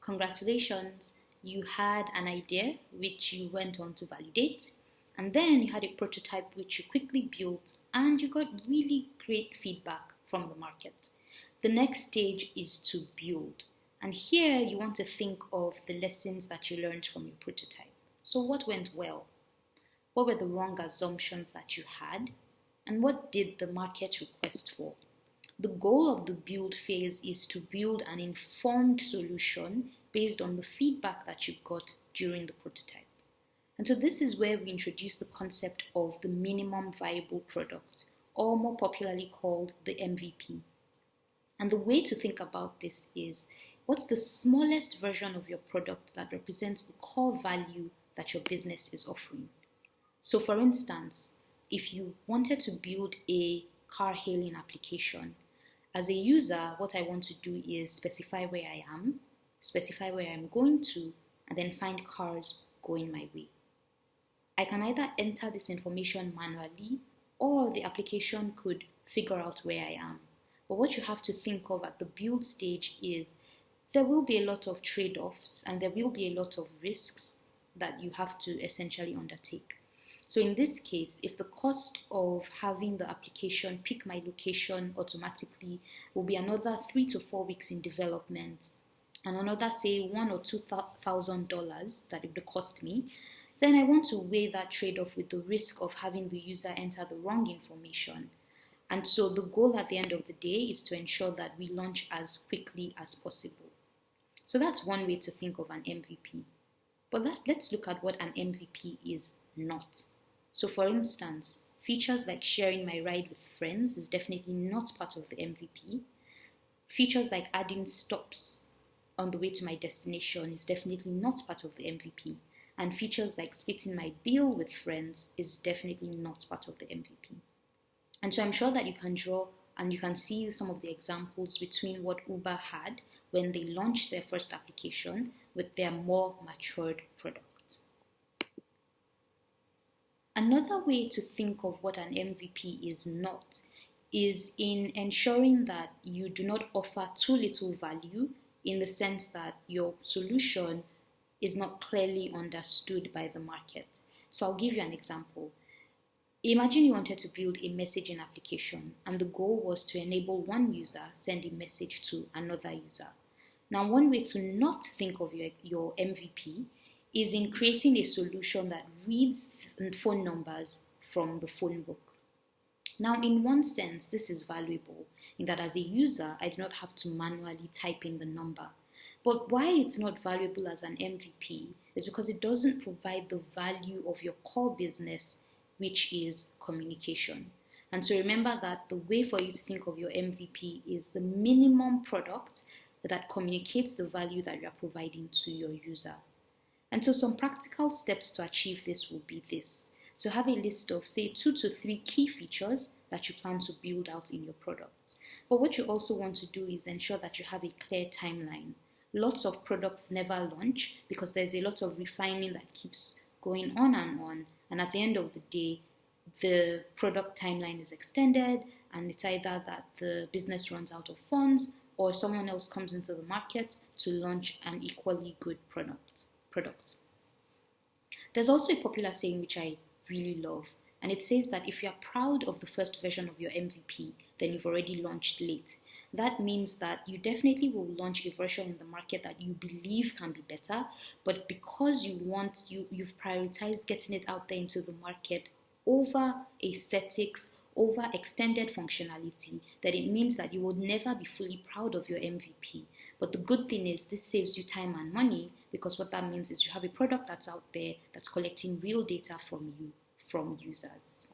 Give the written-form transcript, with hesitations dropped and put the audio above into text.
Congratulations, you had an idea which you went on to validate, and then you had a prototype which you quickly built, and you got really great feedback from the market. The next stage is to build, and here you want to think of the lessons that you learned from your prototype. So what went well? What were the wrong assumptions that you had? And what did the market request for? The goal of the build phase is to build an informed solution based on the feedback that you got during the prototype. And so this is where we introduce the concept of the minimum viable product, or more popularly called the MVP. And the way to think about this is, what's the smallest version of your product that represents the core value that your business is offering? So for instance, if you wanted to build a car hailing application, as a user, what I want to do is specify where I am, specify where I'm going to, and then find cars going my way. I can either enter this information manually, or the application could figure out where I am. But what you have to think of at the build stage is there will be a lot of trade-offs and there will be a lot of risks that you have to essentially undertake. So in this case, if the cost of having the application pick my location automatically will be another 3 to 4 weeks in development, and another say $1,000 or $2,000 that it would cost me, then I want to weigh that trade-off with the risk of having the user enter the wrong information. And so the goal at the end of the day is to ensure that we launch as quickly as possible. So that's one way to think of an MVP. But let's look at what an MVP is not. So for instance, features like sharing my ride with friends is definitely not part of the MVP. Features like adding stops on the way to my destination is definitely not part of the MVP. And features like splitting my bill with friends is definitely not part of the MVP. And so I'm sure that you can draw and you can see some of the examples between what Uber had when they launched their first application with their more matured product. Another way to think of what an MVP is not is in ensuring that you do not offer too little value, in the sense that your solution is not clearly understood by the market. So I'll give you an example. Imagine you wanted to build a messaging application and the goal was to enable one user send a message to another user. Now, one way to not think of your MVP is in creating a solution that reads phone numbers from the phone book. Now, in one sense, this is valuable in that as a user, I do not have to manually type in the number. But why it's not valuable as an MVP is because it doesn't provide the value of your core business, which is communication. And so remember that the way for you to think of your MVP is the minimum product that communicates the value that you are providing to your user. And so some practical steps to achieve this will be this. So have a list of, say, 2 to 3 key features that you plan to build out in your product. But what you also want to do is ensure that you have a clear timeline. Lots of products never launch because there's a lot of refining that keeps going on. And at the end of the day, the product timeline is extended, and it's either that the business runs out of funds or someone else comes into the market to launch an equally good product. There's also a popular saying which I really love, and it says that if you're proud of the first version of your MVP, then you've already launched late. That means that you definitely will launch a version in the market that you believe can be better, but because you've prioritized getting it out there into the market over aesthetics, over extended functionality, that it means that you will never be fully proud of your MVP. But the good thing is this saves you time and money, because what that means is you have a product that's out there that's collecting real data from users.